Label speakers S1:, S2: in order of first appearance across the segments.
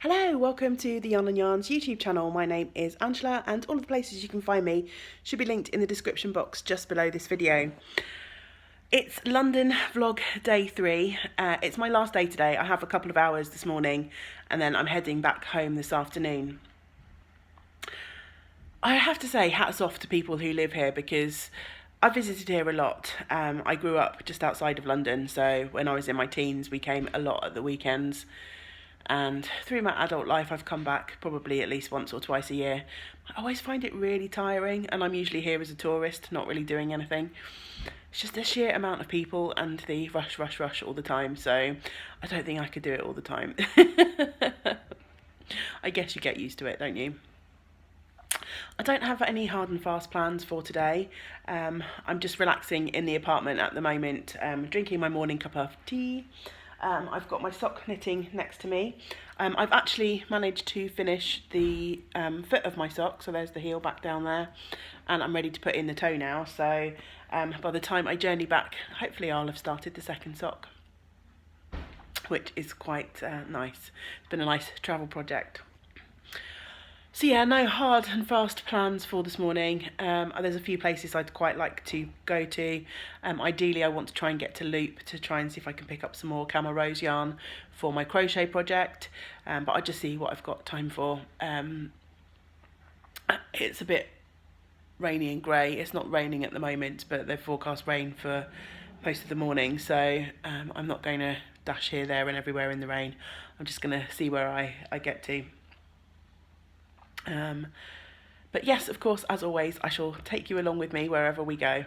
S1: Hello, welcome to the Yarn and Yarns YouTube channel. My name is Angela and all of the places you can find me should be linked in the description box just below this video. It's London vlog day 3. It's my last day today. I have a couple of hours this morning and then I'm heading back home this afternoon. I have to say hats off to people who live here because I visited here a lot. I grew up just outside of London, so when I was in my teens we came a lot at the weekends. And through my adult life I've come back probably at least once or twice a year. I always find it really tiring, and I'm usually here as a tourist, not really doing anything. It's just the sheer amount of people and the rush all the time, so I don't think I could do it all the time. I guess you get used to it, don't you? I don't have any hard and fast plans for today. I'm just relaxing in the apartment at the moment, drinking my morning cup of tea. I've got my sock knitting next to me. I've actually managed to finish the foot of my sock, so there's the heel back down there, and I'm ready to put in the toe now, so by the time I journey back, hopefully I'll have started the second sock, which is quite nice. It's been a nice travel project. So yeah, no hard and fast plans for this morning. There's a few places I'd quite like to go to. Ideally I want to try and get to Loop to try and see if I can pick up some more camel rose yarn for my crochet project, but I'll just see what I've got time for. It's a bit rainy and grey. It's not raining at the moment, but they've forecast rain for most of the morning, so I'm not going to dash here, there and everywhere in the rain. I'm just going to see where I get to. But yes, of course, as always, I shall take you along with me wherever we go.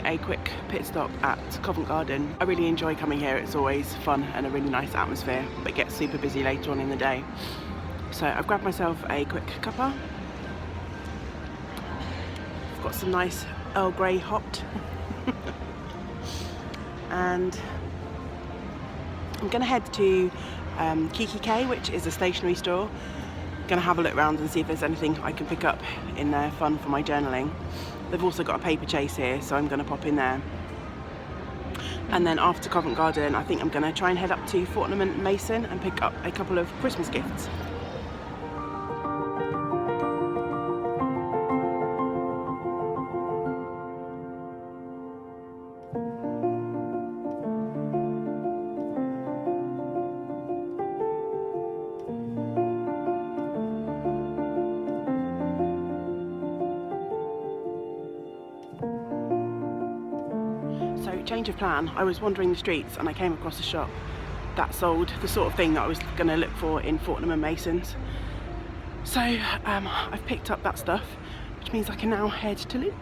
S1: A quick pit stop at Covent Garden. I really enjoy coming here. It's always fun and a really nice atmosphere, but it gets super busy later on in the day. So I've grabbed myself a quick cuppa. I've got some nice Earl Grey hot and I'm gonna head to Kiki K, which is a stationery store. Gonna have a look around and see if there's anything I can pick up in there fun for my journaling. They've also got a paper chase here, so I'm going to pop in there. And then after Covent Garden, I think I'm going to try and head up to Fortnum and Mason and pick up a couple of Christmas gifts. Change of plan, I was wandering the streets and I came across a shop that sold the sort of thing that I was going to look for in Fortnum and Mason's. So I've picked up that stuff, which means I can now head to Loop.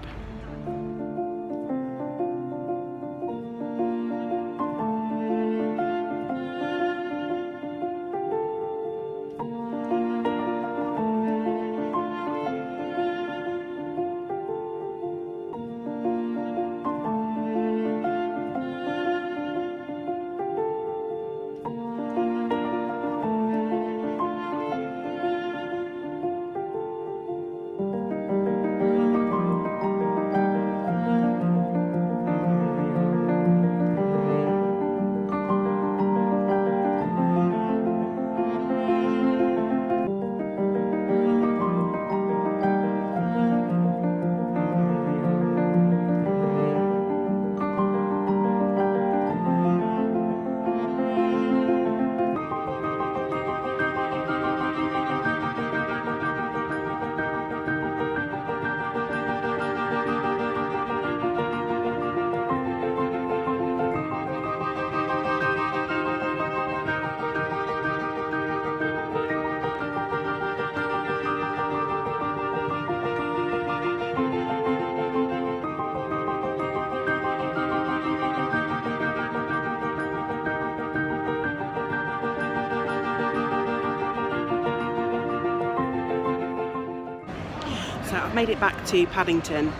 S1: So I've made it back to Paddington.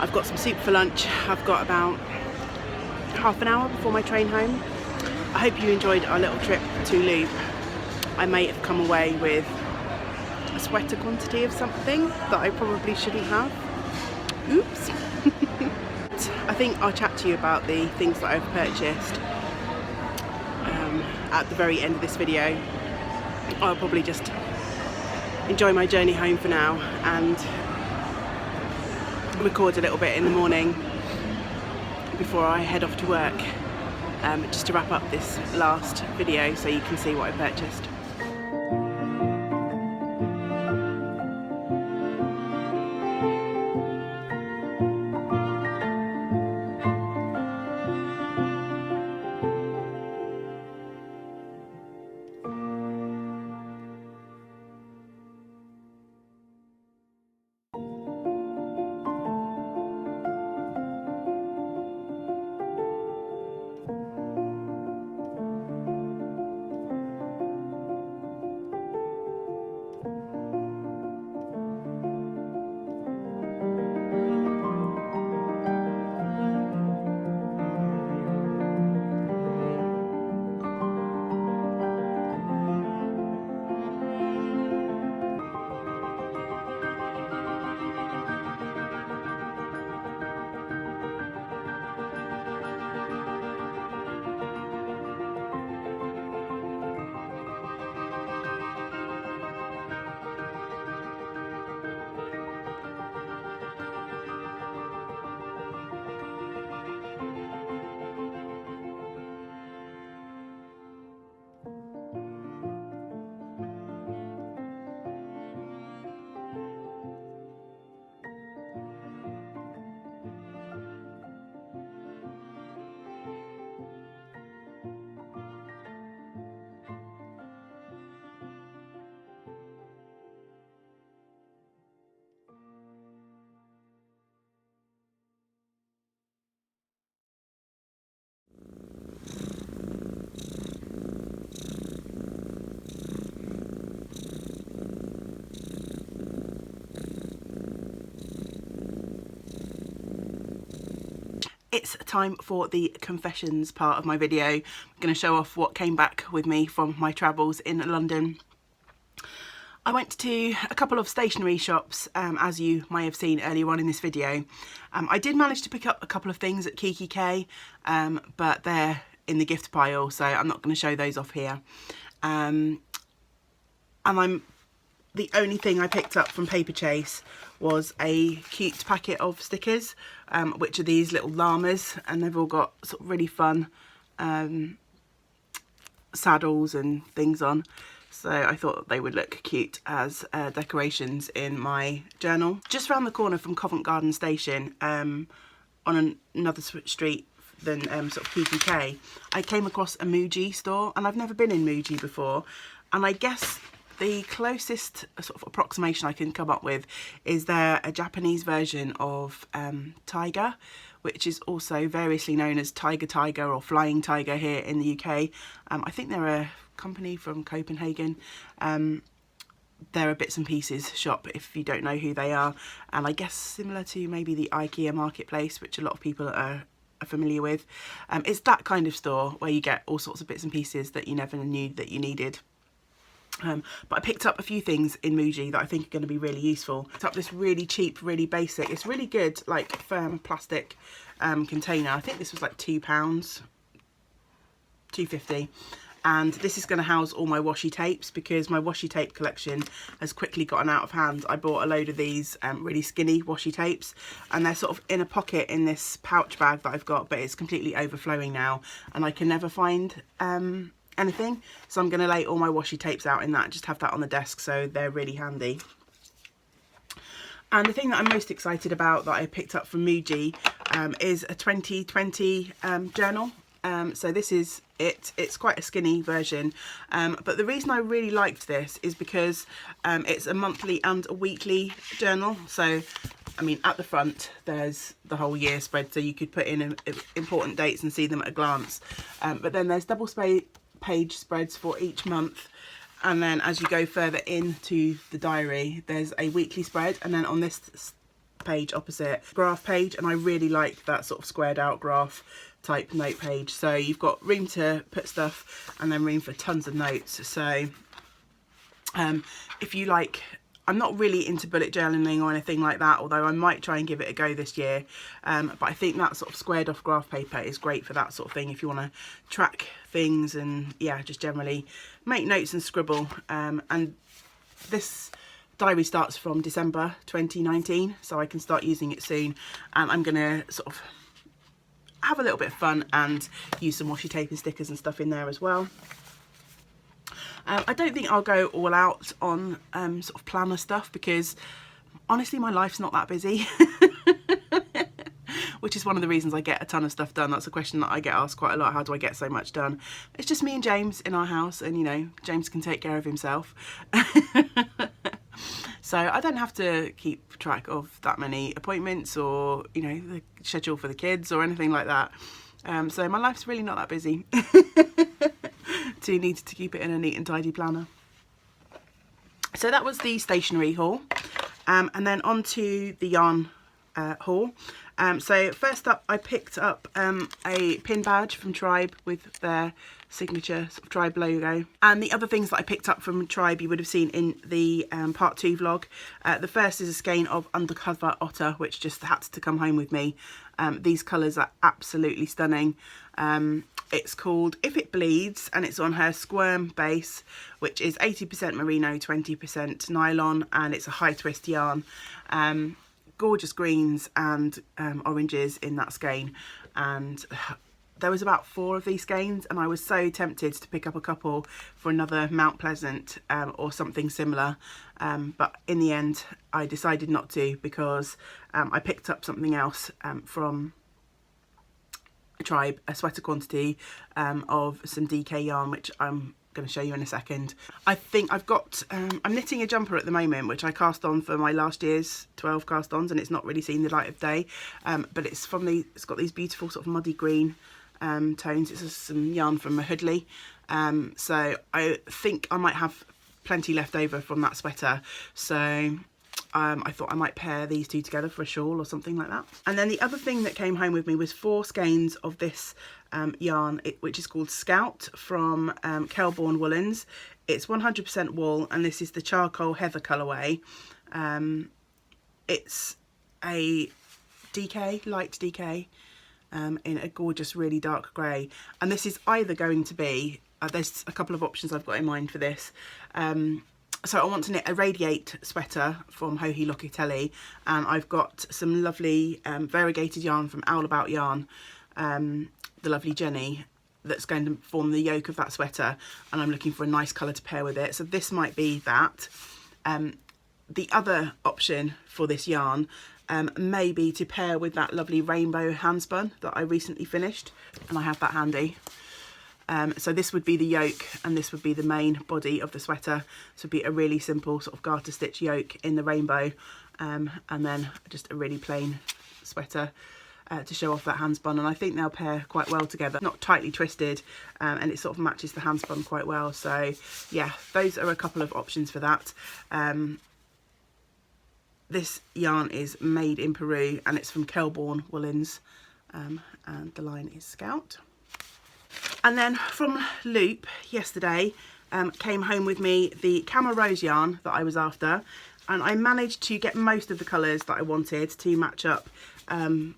S1: I've got some soup for lunch. I've got about half an hour before my train home. I hope you enjoyed our little trip to Loop. I may have come away with a sweater quantity of something that I probably shouldn't have. Oops. I think I'll chat to you about the things that I've purchased at the very end of this video. I'll probably just enjoy my journey home for now and record a little bit in the morning before I head off to work, just to wrap up this last video so you can see what I purchased. It's time for the confessions part of my video. I'm going to show off what came back with me from my travels in London. I went to a couple of stationery shops, as you may have seen earlier on in this video. I did manage to pick up a couple of things at Kiki K, but they're in the gift pile, so I'm not going to show those off here. And the only thing I picked up from Paper Chase was a cute packet of stickers, which are these little llamas, and they've all got sort of really fun saddles and things on. So I thought they would look cute as decorations in my journal. Just around the corner from Covent Garden Station, on another street than sort of Kiki K, I came across a Muji store, and I've never been in Muji before, and I guess the closest sort of approximation I can come up with is they're a Japanese version of Tiger, which is also variously known as Tiger or Flying Tiger here in the UK. I think they're a company from Copenhagen. They're a bits and pieces shop if you don't know who they are, and I guess similar to maybe the IKEA marketplace, which a lot of people are familiar with. It's that kind of store where you get all sorts of bits and pieces that you never knew that you needed. But I picked up a few things in Muji that I think are going to be really useful. I picked up this really cheap, really basic, it's really good, like firm plastic container. I think this was like £2, £2.50. And this is going to house all my washi tapes, because my washi tape collection has quickly gotten out of hand. I bought a load of these really skinny washi tapes, and they're sort of in a pocket in this pouch bag that I've got, but it's completely overflowing now, and I can never find anything, so I'm going to lay all my washi tapes out in that, just have that on the desk, so they're really handy. And the thing that I'm most excited about that I picked up from Muji is a 2020 journal. So this is it. It's quite a skinny version, but the reason I really liked this is because it's a monthly and a weekly journal. So I mean, at the front there's the whole year spread, so you could put in important dates and see them at a glance, but then there's double page spreads for each month, And then as you go further into the diary, there's a weekly spread, and then on this page opposite, graph page, and I really like that sort of squared out graph type note page. So you've got room to put stuff and then room for tons of notes. So if you like, I'm not really into bullet journaling or anything like that, although I might try and give it a go this year. But I think that sort of squared off graph paper is great for that sort of thing if you want to track things and, yeah, just generally make notes and scribble. And this diary starts from December 2019, so I can start using it soon. And I'm going to sort of have a little bit of fun and use some washi tape and stickers and stuff in there as well. I don't think I'll go all out on sort of planner stuff, because honestly my life's not that busy. Which is one of the reasons I get a ton of stuff done. That's a question that I get asked quite a lot. How do I get so much done? It's just me and James in our house, and you know, James can take care of himself. So I don't have to keep track of that many appointments or, you know, the schedule for the kids or anything like that. So my life's really not that busy to need to keep it in a neat and tidy planner. So that was the stationery haul. And then on to the yarn haul. So first up, I picked up a pin badge from Tribe with their signature sort of Tribe logo. And the other things that I picked up from Tribe you would have seen in the part 2 vlog. The first is a skein of Undercover Otter, which just had to come home with me. These colours are absolutely stunning. It's called If It Bleeds, and it's on her Squirm base, which is 80% merino, 20% nylon, and it's a high twist yarn. Gorgeous greens and oranges in that skein, and there was about 4 of these skeins, and I was so tempted to pick up a couple for another Mount Pleasant or something similar, but in the end I decided not to, because I picked up something else from Tribe, a sweater quantity of some DK yarn, which I'm going to show you in a second. I think I've got I'm knitting a jumper at the moment, which I cast on for my last year's 12 cast ons, and it's not really seen the light of day, but it's got these beautiful sort of muddy green tones. It's some yarn from a Hoodley, so I think I might have plenty left over from that sweater, so I thought I might pair these two together for a shawl or something like that. And then the other thing that came home with me was 4 skeins of this yarn, which is called Scout from Kelbourne Woolens. It's 100% wool, and this is the charcoal heather colourway. It's a DK, light DK, in a gorgeous really dark grey, and this is either going to be there's a couple of options I've got in mind for this. So I want to knit a radiate sweater from Joji Locatelli, and I've got some lovely variegated yarn from Owl About Yarn, the lovely Jenny, that's going to form the yoke of that sweater, and I'm looking for a nice colour to pair with it. So this might be that. The other option for this yarn may be to pair with that lovely rainbow handspun that I recently finished, and I have that handy. So this would be the yoke, and this would be the main body of the sweater. So it'd be a really simple sort of garter stitch yoke in the rainbow, and then just a really plain sweater to show off that handspun. And I think they'll pair quite well together, not tightly twisted, and it sort of matches the handspun quite well. So yeah, those are a couple of options for that. This yarn is made in Peru, and it's from Kelbourne Woolens, and the line is Scout. And then from Loop yesterday came home with me the Camel Rose yarn that I was after, and I managed to get most of the colours that I wanted to match up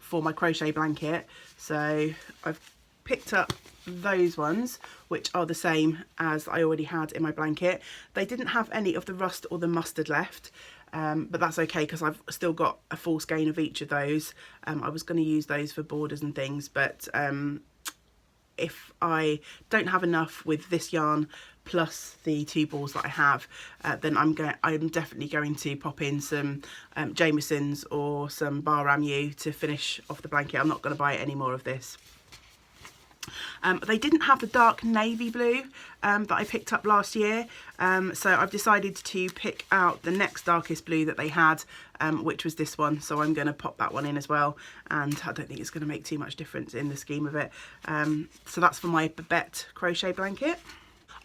S1: for my crochet blanket. So I've picked up those ones, which are the same as I already had in my blanket. They didn't have any of the rust or the mustard left, but that's okay because I've still got a full skein of each of those. I was going to use those for borders and things, but if I don't have enough with this yarn plus the 2 balls that I have, then I'm definitely going to pop in some Jameson's or some Bar Ramu to finish off the blanket. I'm not going to buy any more of this. They didn't have the dark navy blue that I picked up last year, so I've decided to pick out the next darkest blue that they had, which was this one. So I'm going to pop that one in as well, and I don't think it's going to make too much difference in the scheme of it. So that's for my Babette crochet blanket.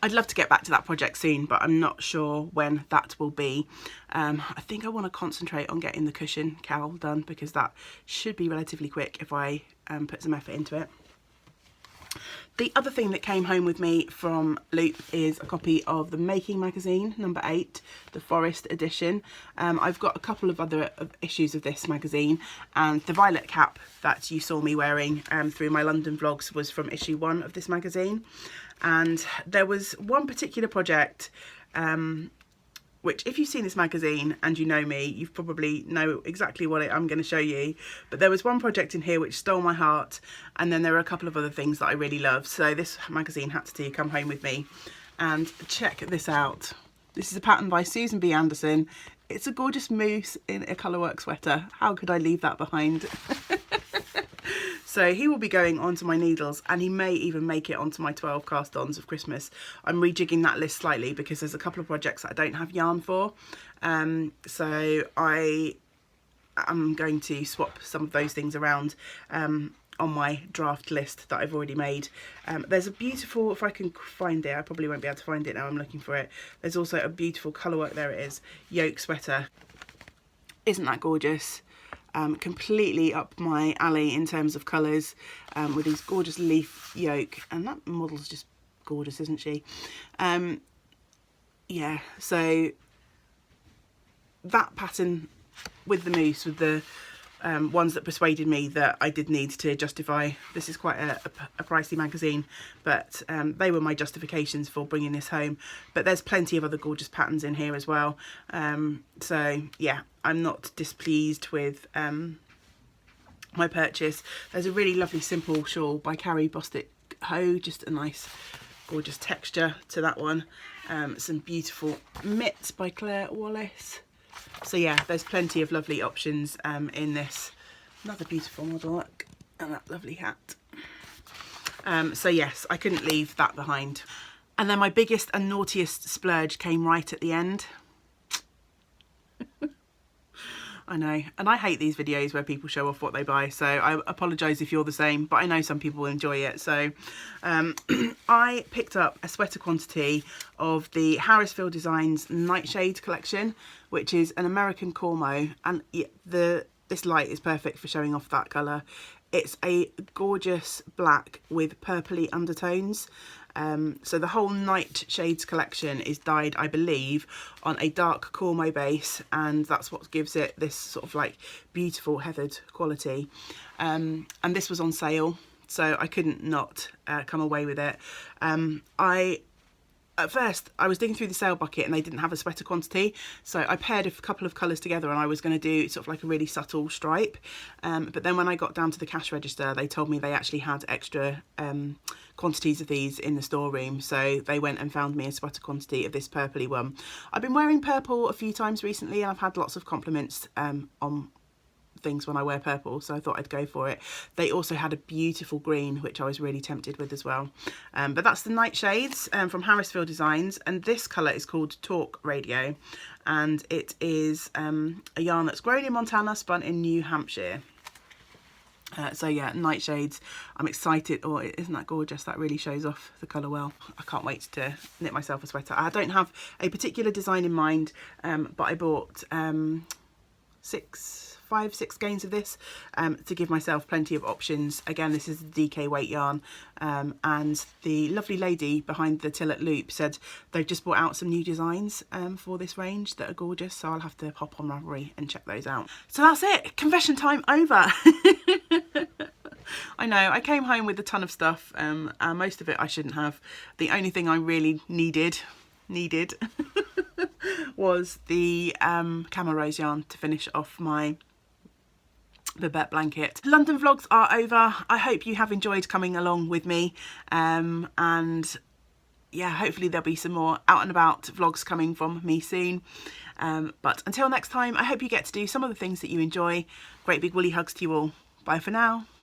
S1: I'd love to get back to that project soon, but I'm not sure when that will be. I think I want to concentrate on getting the cushion cowl done, because that should be relatively quick if I put some effort into it. The other thing that came home with me from Loop is a copy of the Making magazine, number 8, the Forest edition. I've got a couple of other issues of this magazine, and the violet cap that you saw me wearing through my London vlogs was from issue 1 of this magazine. And there was one particular project which, if you've seen this magazine and you know me, you probably know exactly what I'm going to show you. But there was one project in here which stole my heart, and then there were a couple of other things that I really loved. So this magazine had to come home with me. And check this out. This is a pattern by Susan B. Anderson. It's a gorgeous moose in a colourwork sweater. How could I leave that behind? So he will be going onto my needles, and he may even make it onto my 12 cast-ons of Christmas. I'm rejigging that list slightly because there's a couple of projects that I don't have yarn for. So I am going to swap some of those things around on my draft list that I've already made. There's a beautiful, if I can find it, I probably won't be able to find it now, I'm looking for it. There's also a beautiful colourwork, there it is, yoke sweater. Isn't that gorgeous? Completely up my alley in terms of colours, with these gorgeous leaf yoke, and that model's just gorgeous, isn't she? Yeah, so that pattern with the moose, with the ones that persuaded me that I did need to justify. This is quite a pricey magazine, but they were my justifications for bringing this home. But there's plenty of other gorgeous patterns in here as well. So yeah, I'm not displeased with my purchase. There's a really lovely simple shawl by Carrie Bostic Ho, just a nice gorgeous texture to that one. Some beautiful mitts by Claire Wallace. So yeah, there's plenty of lovely options in this. Another beautiful model, look, and that lovely hat. So yes, I couldn't leave that behind. And then my biggest and naughtiest splurge came right at the end. I know, and I hate these videos where people show off what they buy, so I apologise if you're the same, but I know some people enjoy it. So I picked up a sweater quantity of the Harrisfield Designs Nightshade collection, which is an American Cormo, and this light is perfect for showing off that colour. It's a gorgeous black with purpley undertones. So the whole Nightshades collection is dyed, I believe, on a dark Cormo base, and that's what gives it this sort of like beautiful heathered quality. And this was on sale, so I couldn't not come away with it. At first, I was digging through the sale bucket and they didn't have a sweater quantity, so I paired a couple of colours together and I was going to do sort of like a really subtle stripe. But then when I got down to the cash register, they told me they actually had extra quantities of these in the storeroom, so they went and found me a sweater quantity of this purpley one. I've been wearing purple a few times recently and I've had lots of compliments on things when I wear purple, so I thought I'd go for it. They also had a beautiful green, which I was really tempted with as well. But that's the Nightshades from Harrisfield Designs, and this colour is called Talk Radio, and it is a yarn that's grown in Montana, spun in New Hampshire. So yeah, Nightshades, I'm excited. Oh, isn't that gorgeous? That really shows off the colour well. I can't wait to knit myself a sweater. I don't have a particular design in mind, but I bought 5-6 skeins of this to give myself plenty of options. Again, this is the DK weight yarn, and the lovely lady behind the till at Loop said they've just brought out some new designs for this range that are gorgeous, so I'll have to hop on Ravelry and check those out. So that's it, confession time over. I know, I came home with a ton of stuff, and most of it I shouldn't have. The only thing I really needed was the Camel Rose yarn to finish off my Babette blanket. London vlogs are over. I hope you have enjoyed coming along with me, and yeah, hopefully there'll be some more out and about vlogs coming from me soon. But until next time, I hope you get to do some of the things that you enjoy. Great big woolly hugs to you all. Bye for now.